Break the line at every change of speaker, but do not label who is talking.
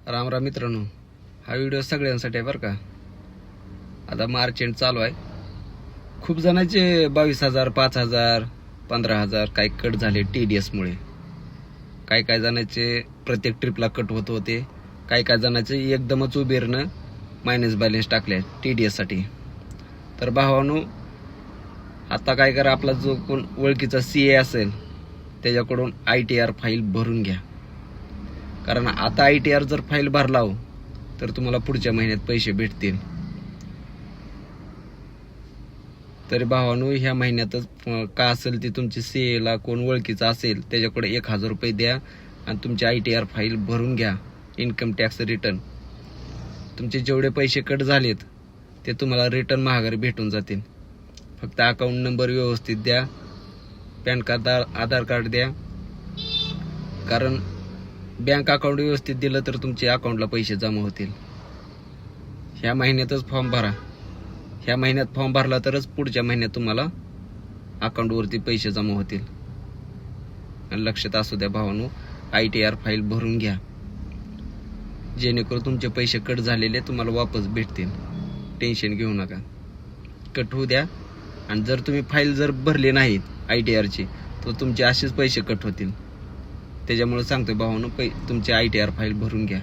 राम राम मित्रांनो, हा व्हिडिओ सगळ्यांसाठी आहे बरं का। आता मार्च एंड चालू आहे। खूप जणांचे 22,000, 5,000, 15,000 काही कट झाले TDS मुळे। काही जणांचे प्रत्येक ट्रिपला कट होत होते। काही जणांचे एकदमच उबेरनं मायनस बॅलन्स टाकले TDS साठी। तर भावांनो, आता काय करा, आपला जो कोण ओळखीचा CA असेल त्याच्याकडून ITR फाईल भरून घ्या। कारण आता ITR जर फाईल भरला हो तर तुम्हाला पुढच्या महिन्यात पैसे भेटतील। तरी भावांनो, ह्या महिन्यातच का असेल ती तुमची CA ला कोण ओळखीचा असेल त्याच्याकडे 1,000 रुपये द्या आणि तुमची ITR फाईल भरून घ्या। इन्कम टॅक्स रिटर्न तुमचे जेवढे पैसे कट झालेत ते तुम्हाला रिटर्न महागारी भेटून जातील। फक्त अकाउंट नंबर व्यवस्थित द्या, पॅन कार्ड, आधार कार्ड द्या। कारण बँक अकाउंट व्यवस्थित दिलं तर तुमच्या अकाउंटला पैसे जमा होतील। ह्या महिन्यातच फॉर्म भरा। ह्या महिन्यात फॉर्म भरला तरच पुढच्या महिन्यात तुम्हाला अकाउंटवरती पैसे जमा होतील। आणि लक्षात असू द्या भावांनो, ITR फाईल भरून घ्या, जेणेकरून तुमचे पैसे कट झालेले तुम्हाला वापस भेटतील। टेन्शन घेऊ नका, कट होऊ द्या। आणि जर तुम्ही फाईल जर भरली नाहीत ITR ची तर तुमचे असेच पैसे कट होतील। त्याच्यामुळे सांगतोय भावांनो, तुमची ITR फाईल भरून घ्या।